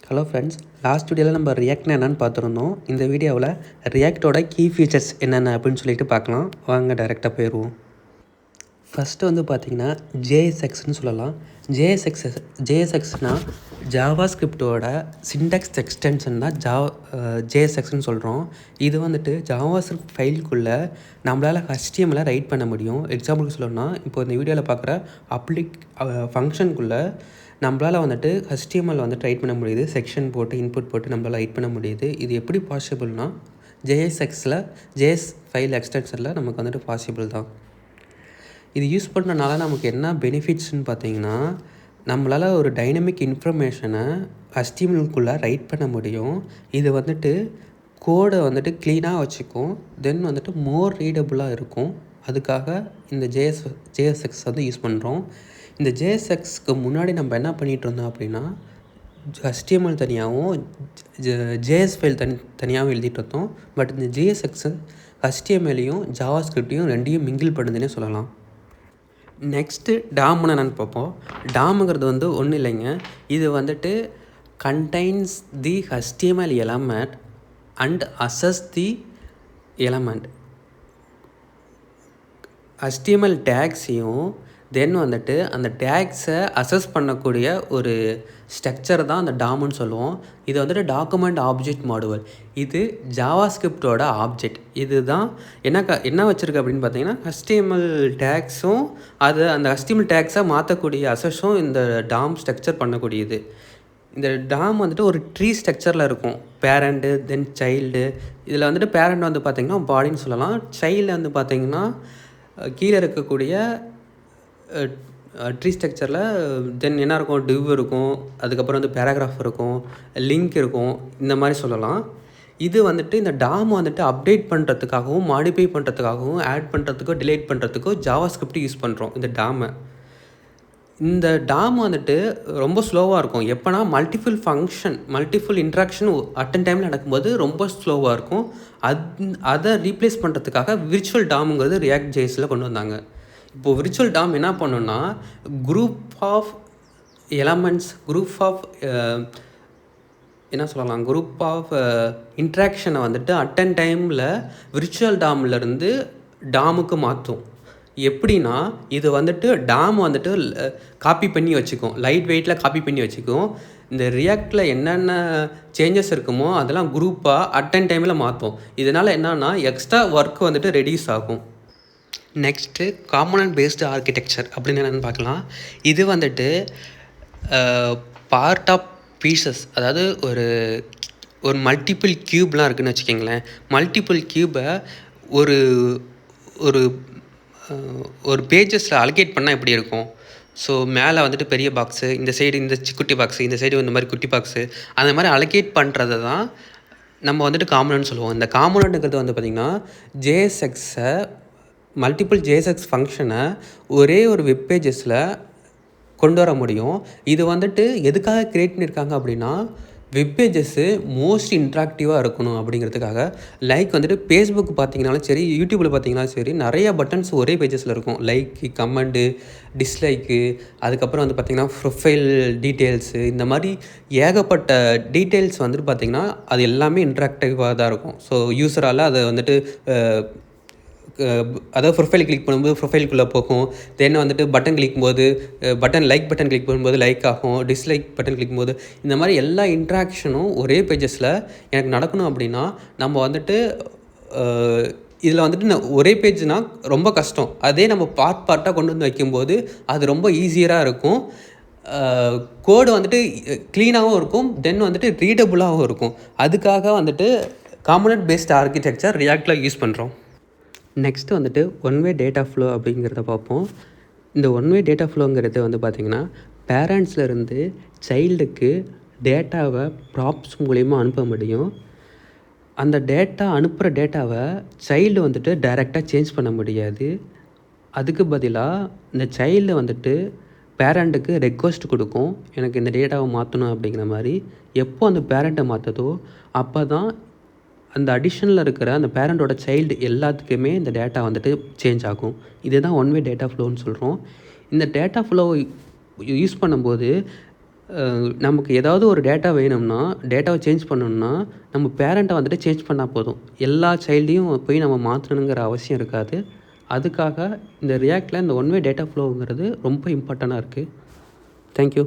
Hello friends, last வீடியோவில் நம்ம ரியாக்ட்னா என்னென்னு பார்த்துருந்தோம். இந்த வீடியோவில் ரியாக்டோட கீ ஃபீச்சர்ஸ் என்னென்ன அப்படின்னு சொல்லிட்டு பார்க்கலாம். வாங்க டைரெக்டாக போயிடுவோம். ஃபஸ்ட்டு வந்து பார்த்திங்கன்னா ஜேஎஸ்எக்ஸ்ன்னு சொல்லலாம். ஜேஎஸ்எக்ஸ்னால் ஜாவா ஸ்கிரிப்டோட சின்டாக்ஸ் எக்ஸ்டென்ஷன் தான் ஜேஎஸ்எக்ஸ்ன்னு சொல்கிறோம். இது வந்துட்டு ஜாவா ஸ்கிரிப்ட் ஃபைலுக்குள்ளே நம்மளால் HTML ரைட் பண்ண முடியும். எக்ஸாம்பிளுக்கு சொல்லணும்னா, இப்போ இந்த வீடியோவில் பார்க்குற ஃபங்க்ஷனுக்குள்ளே நம்மளால் வந்துட்டு HTML வந்துட்டு ரைட் பண்ண முடியுது. செக்ஷன் போட்டு இன்புட் போட்டு நம்மளால் ரைட் பண்ண முடியுது. இது எப்படி பாசிபிள்னால் ஜேஎஸ்எக்ஸில் ஜேஎஸ் ஃபைல் எக்ஸ்டென்ஷனில் நமக்கு வந்துட்டு பாசிபிள் தான். இது யூஸ் பண்ணுறதுனால நமக்கு என்ன பெனிஃபிட்ஸ்னு பார்த்தீங்கன்னா, நம்மளால் ஒரு டைனமிக் இன்ஃபர்மேஷனை HTMLக்குள்ளே ரைட் பண்ண முடியும். இது வந்துட்டு கோடை வந்துட்டு க்ளீனாக வச்சுக்கும். தென் வந்துட்டு மோர் ரீடபுளாக இருக்கும். அதுக்காக இந்த ஜேஎஸ்எக்ஸ் வந்து யூஸ் பண்ணுறோம். இந்த ஜேஎஸ்எக்ஸ்க்கு முன்னாடி நம்ம என்ன பண்ணிகிட்டு இருந்தோம் அப்படின்னா, HTML தனியாகவும் ஜேஎஸ் ஃபைல் தனியாகவும் எழுதிட்டு இருந்தோம். பட் இந்த ஜேஎஸ்எக்ஸ் HTMLையும் ஜாவா ஸ்கிரிப்டையும் ரெண்டையும் மிங்கிள் பண்ணுதுன்னே சொல்லலாம். நெக்ஸ்ட்டு டாம்னு என்னென்னு பார்ப்போம். டாமுங்கிறது வந்து ஒன்றும் இல்லைங்க. இது வந்துட்டு contains the HTML element and access the element. HTML டேக்ஸையும் தென் வந்துட்டு அந்த டேக்ஸை அசஸ் பண்ணக்கூடிய ஒரு ஸ்ட்ரக்சர் தான் அந்த டாமுன்னு சொல்லுவோம். இது வந்துட்டு டாக்குமெண்ட் ஆப்ஜெக்ட் மாடுவல். இது ஜாவா ஸ்கிரிப்டோட ஆப்ஜெக்ட். இது தான் என்ன வச்சுருக்கு அப்படின்னு பார்த்தீங்கன்னா, HTML டேக்ஸும் அந்த HTML டேக்ஸை மாற்றக்கூடிய அசஸும் இந்த டாம் ஸ்ட்ரக்சர் பண்ணக்கூடியது. இந்த டாம் வந்துட்டு ஒரு ட்ரீ ஸ்ட்ரக்சரில் இருக்கும். பேரண்ட்டு தென் சைல்டு. இதில் வந்துட்டு பேரண்ட் வந்து பார்த்திங்கன்னா பாடின்னு சொல்லலாம். சைல்டு வந்து பார்த்திங்கன்னா கீழே இருக்கக்கூடிய ட்ரீ ஸ்ட்ரக்சரில் தென் என்ன இருக்கும், டிவ் இருக்கும், அதுக்கப்புறம் வந்து பேராகிராஃப் இருக்கும், லிங்க் இருக்கும், இந்த மாதிரி சொல்லலாம். இது வந்துட்டு இந்த டாம் வந்துட்டு அப்டேட் பண்ணுறதுக்காகவும் மாடிஃபை பண்ணுறதுக்காகவும் ஆட் பண்ணுறதுக்கோ டிலீட் பண்ணுறதுக்கோ ஜாவா ஸ்கிரிப்ட் யூஸ் பண்ணுறோம். இந்த டாம் வந்துட்டு ரொம்ப ஸ்லோவாக இருக்கும். எப்போனா மல்டிபிள் இன்ட்ராக்ஷன் அட்டன் டைமில் நடக்கும்போது ரொம்ப ஸ்லோவாக இருக்கும். அதை ரீப்ளேஸ் பண்ணுறதுக்காக விர்ச்சுவல் டாமுங்கிறது ரியாக்ட் ஜேஎஸில் கொண்டு வந்தாங்க. இப்போது விர்ச்சுவல் டாம் என்ன பண்ணுன்னா, குரூப் ஆஃப் இன்ட்ராக்ஷனை வந்துட்டு அட்டன் டைமில் விர்ச்சுவல் டாம்லேருந்து டாமுக்கு மாற்றும். எப்படின்னா, இது வந்துட்டு டாம் வந்துட்டு காப்பி பண்ணி வச்சுக்கும், லைட் வெயிட்டில் காப்பி பண்ணி வச்சுக்கும். இந்த ரியாக்டில் என்னென்ன சேஞ்சஸ் இருக்குமோ அதெல்லாம் குரூப்பாக அட்டன் டைமில் மாற்றும். இதனால் என்னன்னா எக்ஸ்ட்ரா ஒர்க் வந்துட்டு ரெடியூஸ் ஆகும். நெக்ஸ்ட்டு காம்பனன்ட் பேஸ்டு ஆர்கிடெக்சர் அப்படின்னு என்னென்னு பார்க்கலாம். இது வந்துட்டு பார்ட் ஆஃப் பீசஸ், அதாவது ஒரு மல்டிபிள் க்யூப்லாம் இருக்குதுன்னு வச்சுக்கிங்களேன். மல்டிபிள் க்யூபை ஒரு ஒரு பேஜஸில் அலோகேட் பண்ணால் எப்படி இருக்கும். ஸோ மேலே வந்துட்டு பெரிய பாக்ஸு, இந்த சைடு இந்த குட்டி பாக்ஸு, இந்த சைடு இந்த மாதிரி குட்டி பாக்ஸு, அந்த மாதிரி அலோகேட் பண்ணுறது தான் நம்ம வந்துட்டு காம்பனன்ட் சொல்லுவோம். இந்த காம்பனன்ட்டுங்கிறது வந்து பார்த்திங்கன்னா ஜேஎஸ்எக்ஸை மல்டிபிள் ஜேஎஸ்எக்ஸ் ஃபங்க்ஷனை ஒரே ஒரு வெப் பேஜஸில் கொண்டு வர முடியும். இது வந்துட்டு எதுக்காக க்ரியேட் பண்ணியிருக்காங்க அப்படின்னா, வெப் பேஜஸ்ஸு மோஸ்ட் இன்ட்ராக்டிவாக இருக்கணும் அப்படிங்கிறதுக்காக. லைக் வந்துட்டு ஃபேஸ்புக் பார்த்திங்கனாலும் சரி, யூடியூப்பில் பார்த்திங்கனாலும் சரி, நிறைய பட்டன்ஸ் ஒரே பேஜஸில் இருக்கும். லைக்கு, கமெண்ட்டு, டிஸ்லைக்கு, அதுக்கப்புறம் வந்து பார்த்திங்கன்னா ப்ரொஃபைல் டீட்டெயில்ஸு, இந்த மாதிரி ஏகப்பட்ட டீட்டெயில்ஸ் வந்துட்டு பார்த்திங்கன்னா அது எல்லாமே இன்ட்ராக்டிவாக தான் இருக்கும். ஸோ யூஸரால் அதை வந்துட்டு அதாவது ப்ரொஃபைல் கிளிக் பண்ணும்போது ப்ரொஃபைலுக்குள்ளே போகும். தென் வந்துட்டு பட்டன் கிளிக் பண்ணும்போது லைக் ஆகும். டிஸ்லைக் பட்டன் கிளிக் போது இந்த மாதிரி எல்லா இன்ட்ராக்ஷனும் ஒரே பேஜஸில் எனக்கு நடக்கணும் அப்படின்னா, நம்ம வந்துட்டு இதில் வந்துட்டு ஒரே பேஜ்னால் ரொம்ப கஷ்டம். அதே நம்ம பார்ட்டாக கொண்டு வந்து வைக்கும்போது அது ரொம்ப ஈஸியராக இருக்கும். கோடு வந்துட்டு க்ளீனாகவும் இருக்கும், தென் வந்துட்டு ரீடபுளாகவும் இருக்கும். அதுக்காக வந்துட்டு காம்பனன்ட் பேஸ்ட் ஆர்கிடெக்சர் ரியாக்டில் யூஸ் பண்ணுறோம். நெக்ஸ்ட்டு வந்துட்டு ஒன்-வே டேட்டா ஃப்ளோ அப்படிங்கிறத பார்ப்போம். இந்த ஒன்-வே டேட்டா ஃப்ளோங்கிறது வந்து பார்த்திங்கன்னா, பேரண்ட்ஸ்லேருந்து சைல்டுக்கு டேட்டாவை ப்ராப்ஸ் மூலிமா அனுப்ப முடியும். அந்த அனுப்புகிற டேட்டாவை சைல்டு வந்துட்டு டைரெக்டாக சேஞ்ச் பண்ண முடியாது. அதுக்கு பதிலாக இந்த சைல்டு வந்துட்டு பேரண்ட்டுக்கு ரெக்வஸ்ட் கொடுக்கும், எனக்கு இந்த டேட்டாவை மாற்றணும் அப்படிங்கிற மாதிரி. எப்போ அந்த பேரண்ட்டை மாற்றுதோ அப்போ தான் அந்த அடிஷனில் இருக்கிற அந்த பேரண்ட்டோட சைல்டு எல்லாத்துக்குமே இந்த டேட்டா வந்துட்டு சேஞ்ச் ஆகும். இதுதான் ஒன்-வே டேட்டா ஃப்ளோன்னு சொல்கிறோம். இந்த டேட்டா ஃப்ளோ யூஸ் பண்ணும்போது நமக்கு ஏதாவது ஒரு டேட்டா வேணும்னா, டேட்டாவை சேஞ்ச் பண்ணணும்னா, நம்ம பேரண்ட்டை வந்துட்டு சேஞ்ச் பண்ணால் போதும். எல்லா சைல்டையும் போய் நம்ம மாற்றணுங்கிற அவசியம் இருக்காது. அதுக்காக இந்த ரியாக்டில் இந்த ஒன் வே டேட்டா ஃப்ளோங்கிறது ரொம்ப இம்பார்ட்டண்ட்டாக இருக்குது. Thank you.